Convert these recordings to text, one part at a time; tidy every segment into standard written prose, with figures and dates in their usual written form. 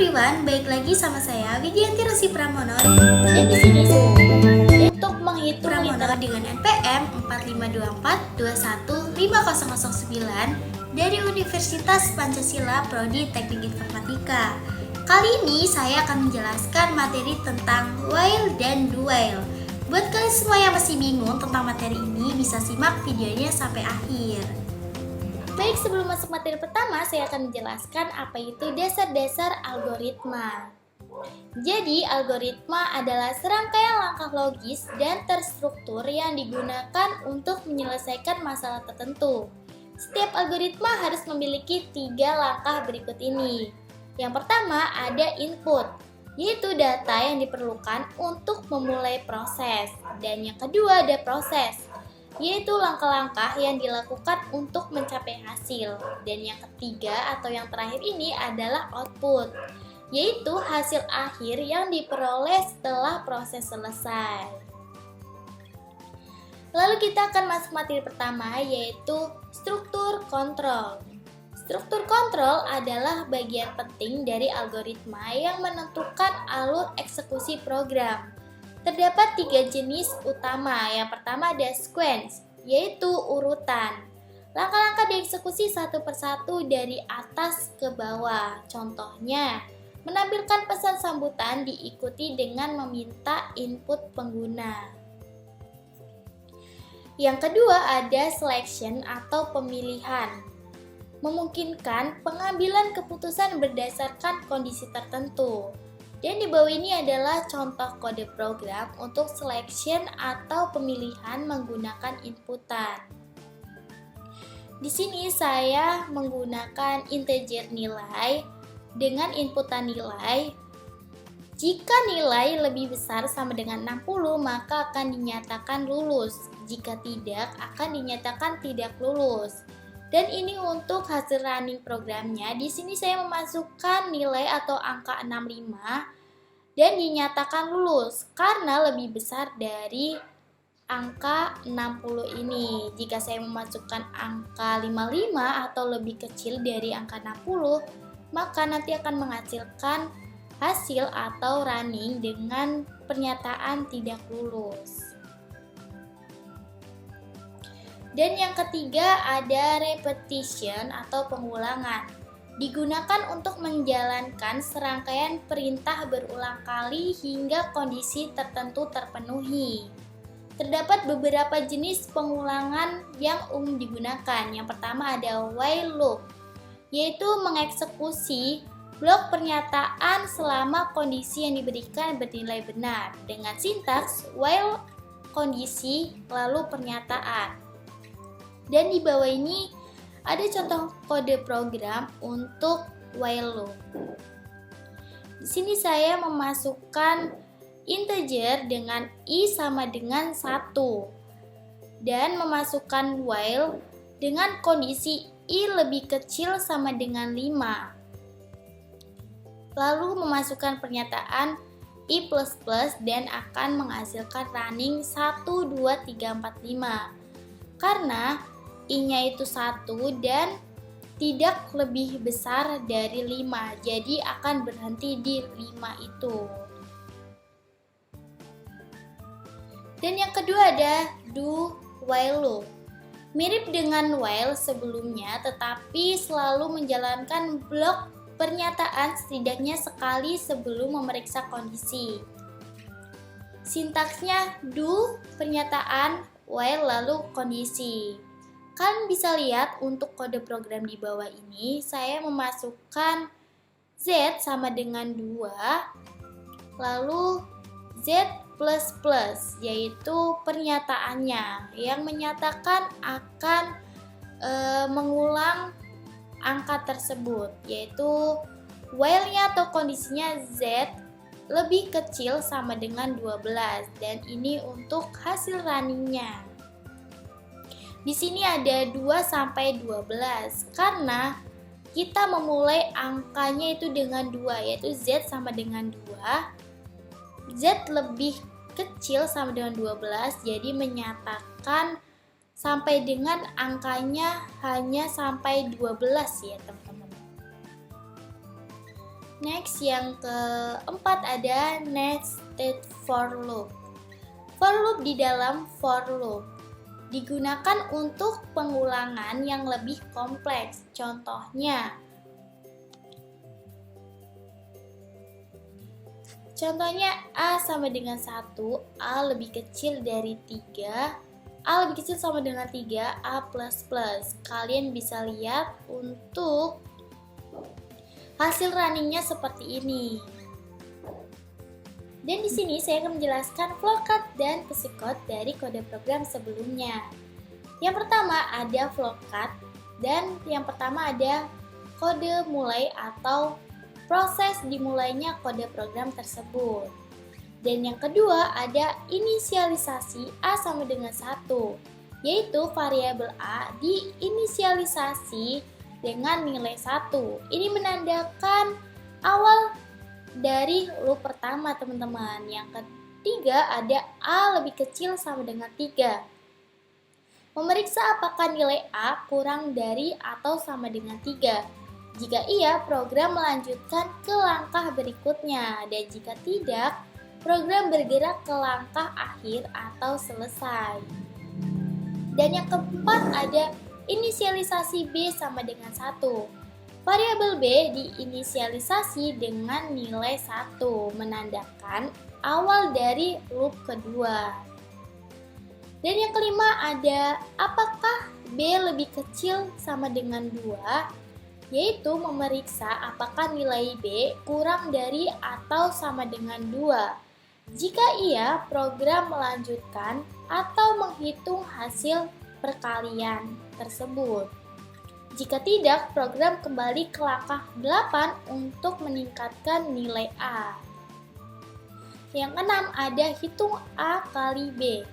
everyone, baik lagi sama saya Widianti Resi Pramono Dan di sini untuk menghitung Pramono dengan NPM 4524215009 dari Universitas Pancasila Prodi Teknik Informatika. Kali ini saya akan menjelaskan materi tentang while dan do while. Buat kalian semua yang masih bingung tentang materi ini, bisa simak videonya sampai akhir. Baik, sebelum masuk materi pertama, saya akan menjelaskan apa itu dasar-dasar algoritma. Jadi, algoritma adalah serangkaian langkah logis dan terstruktur yang digunakan untuk menyelesaikan masalah tertentu. Setiap algoritma harus memiliki 3 langkah berikut ini. Yang pertama ada input, yaitu data yang diperlukan untuk memulai proses. Dan yang kedua ada proses, yaitu langkah-langkah yang dilakukan untuk mencapai hasil. Dan yang ketiga atau yang terakhir ini adalah output, yaitu hasil akhir yang diperoleh setelah proses selesai. Lalu kita akan masuk materi pertama, yaitu struktur kontrol. Struktur kontrol adalah bagian penting dari algoritma yang menentukan alur eksekusi program. Terdapat 3 jenis utama. Yang pertama ada sequence, yaitu urutan. Langkah-langkah dieksekusi satu persatu dari atas ke bawah. Contohnya, menampilkan pesan sambutan diikuti dengan meminta input pengguna. Yang kedua ada selection atau pemilihan. Memungkinkan pengambilan keputusan berdasarkan kondisi tertentu. Dan di bawah ini adalah contoh kode program untuk selection atau pemilihan menggunakan inputan. Di sini saya menggunakan integer nilai dengan inputan nilai. Jika nilai lebih besar sama dengan 60, maka akan dinyatakan lulus. Jika tidak, akan dinyatakan tidak lulus. Dan ini untuk hasil running programnya. Di sini saya memasukkan nilai atau angka 65 dan dinyatakan lulus karena lebih besar dari angka 60 ini. Jika saya memasukkan angka 55 atau lebih kecil dari angka 60, maka nanti akan menghasilkan hasil atau running dengan pernyataan tidak lulus. Dan yang ketiga ada repetition atau pengulangan. Digunakan untuk menjalankan serangkaian perintah berulang kali hingga kondisi tertentu terpenuhi. Terdapat beberapa jenis pengulangan yang umum digunakan. Yang pertama ada while loop, yaitu mengeksekusi blok pernyataan selama kondisi yang diberikan bernilai benar dengan sintaks while kondisi lalu pernyataan. Dan di bawah ini ada contoh kode program untuk while loop. Di sini saya memasukkan integer dengan i sama dengan 1 dan memasukkan while dengan kondisi i lebih kecil sama dengan 5. Lalu memasukkan pernyataan i++ dan akan menghasilkan running 1, 2, 3, 4, 5. Karena i-nya itu 1 dan tidak lebih besar dari 5, jadi akan berhenti di 5 itu. Dan yang kedua ada do while loop. Mirip dengan while sebelumnya, tetapi selalu menjalankan blok pernyataan setidaknya sekali sebelum memeriksa kondisi. Sintaksnya do, pernyataan, while lalu kondisi. Kalian bisa lihat untuk kode program di bawah ini, saya memasukkan Z sama dengan 2, lalu Z++, yaitu pernyataannya yang menyatakan akan mengulang angka tersebut, yaitu while-nya atau kondisinya Z lebih kecil sama dengan 12, dan ini untuk hasil running-nya. Di sini ada 2 sampai 12 karena kita memulai angkanya itu dengan 2, yaitu Z sama dengan 2. Z lebih kecil sama dengan 12, jadi menyatakan sampai dengan angkanya hanya sampai 12 ya teman-teman. Next, yang keempat ada nested for loop. For loop di dalam for loop digunakan untuk pengulangan yang lebih kompleks. Contohnya A sama dengan 1, A lebih kecil dari 3, A lebih kecil sama dengan 3, A++. Kalian bisa lihat untuk hasil runningnya seperti ini. Dan di sini saya akan menjelaskan flowchart dan psikot dari kode program sebelumnya. Yang pertama ada flowchart dan yang pertama ada kode mulai atau proses dimulainya kode program tersebut. Dan yang kedua ada inisialisasi A sama dengan 1, yaitu variabel A diinisialisasi dengan nilai 1. Ini menandakan awal dari loop pertama, teman-teman. Yang ketiga ada A lebih kecil sama dengan 3. Memeriksa apakah nilai A kurang dari atau sama dengan 3. Jika iya, program melanjutkan ke langkah berikutnya, dan jika tidak, program bergerak ke langkah akhir atau selesai. Dan yang keempat ada inisialisasi B sama dengan 1. Variabel B diinisialisasi dengan nilai 1, menandakan awal dari loop kedua. Dan yang kelima ada apakah B lebih kecil sama dengan 2, yaitu memeriksa apakah nilai B kurang dari atau sama dengan 2. Jika iya, program melanjutkan atau menghitung hasil perkalian tersebut. Jika tidak, program kembali ke langkah 8 untuk meningkatkan nilai A. Yang keenam ada hitung A kali B,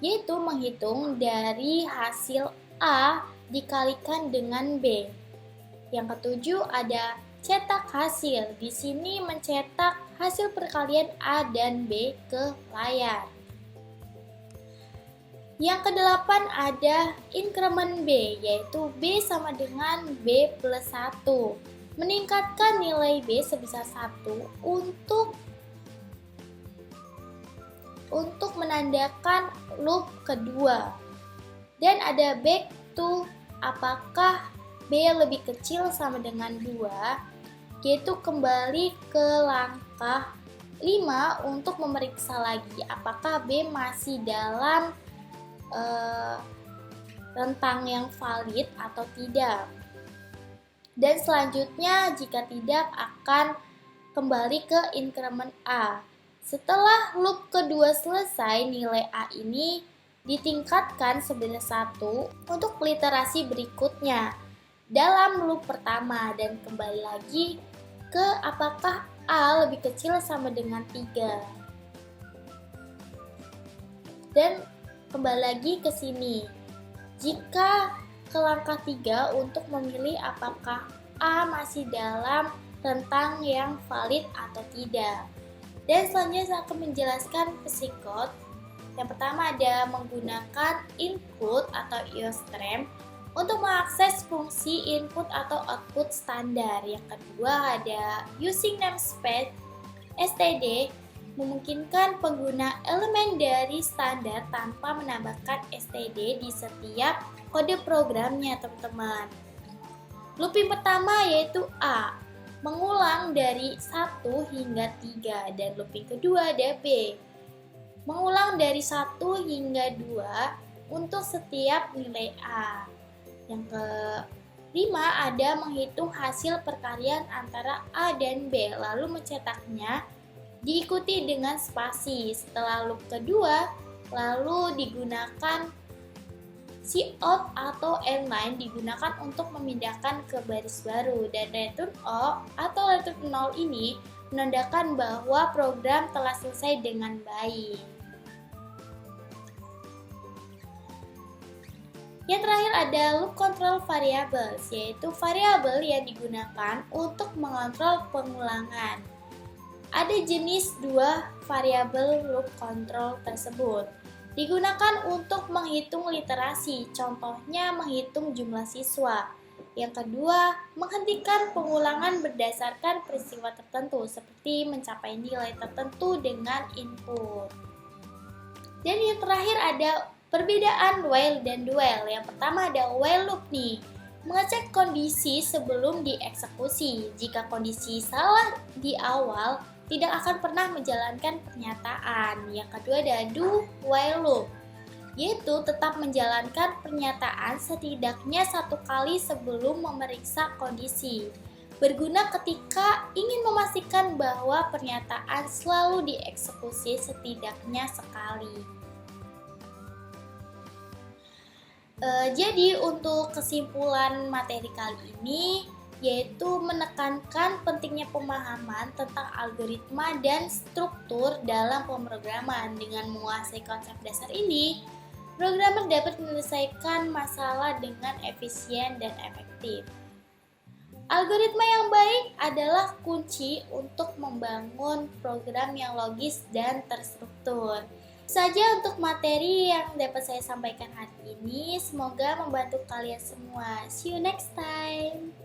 yaitu menghitung dari hasil A dikalikan dengan B. Yang ketujuh ada cetak hasil. Di sini mencetak hasil perkalian A dan B ke layar. Yang kedelapan ada increment B, yaitu B sama dengan B plus 1. Meningkatkan nilai B sebesar 1 untuk menandakan loop kedua. Dan ada back to apakah B lebih kecil sama dengan 2, yaitu kembali ke langkah 5 untuk memeriksa lagi apakah B masih dalam rentang yang valid atau tidak. Dan selanjutnya jika tidak akan kembali ke increment A. Setelah loop kedua selesai, nilai A ini ditingkatkan sebanyak 1 untuk literasi berikutnya dalam loop pertama, dan kembali lagi ke apakah A lebih kecil sama dengan 3. Dan kembali lagi ke sini. Jika ke langkah 3 untuk memilih apakah A masih dalam rentang yang valid atau tidak. Dan selanjutnya saya akan menjelaskan psikot. Yang pertama ada menggunakan input atau IOSTREM untuk mengakses fungsi input atau output standar. Yang kedua ada using namespace std, memungkinkan pengguna elemen dari standar tanpa menambahkan std di setiap kode programnya, teman-teman. Looping pertama yaitu A, mengulang dari 1 hingga 3, dan looping kedua ada B, mengulang dari 1 hingga 2 untuk setiap nilai A. Yang kelima ada menghitung hasil perkalian antara A dan B, lalu mencetaknya diikuti dengan spasi. Setelah loop kedua, lalu digunakan cout atau endline digunakan untuk memindahkan ke baris baru, dan return O atau return 0 ini menandakan bahwa program telah selesai dengan baik. Yang terakhir ada loop control variables, yaitu variabel yang digunakan untuk mengontrol pengulangan. Ada jenis 2 variabel loop control tersebut. Digunakan untuk menghitung literasi, contohnya menghitung jumlah siswa. Yang kedua, menghentikan pengulangan berdasarkan peristiwa tertentu seperti mencapai nilai tertentu dengan input. Dan yang terakhir ada perbedaan while dan do while. Yang pertama ada while loop nih, mengecek kondisi sebelum dieksekusi. Jika kondisi salah di awal, tidak akan pernah menjalankan pernyataan. Yang kedua ada do while loop, yaitu tetap menjalankan pernyataan setidaknya satu kali sebelum memeriksa kondisi. Berguna ketika ingin memastikan bahwa pernyataan selalu dieksekusi setidaknya sekali. Jadi untuk kesimpulan materi kali ini, yaitu menekankan pentingnya pemahaman tentang algoritma dan struktur dalam pemrograman. Dengan menguasai konsep dasar ini, programmer dapat menyelesaikan masalah dengan efisien dan efektif. Algoritma yang baik adalah kunci untuk membangun program yang logis dan terstruktur. Saja untuk materi yang dapat saya sampaikan hari ini. Semoga membantu kalian semua. See you next time.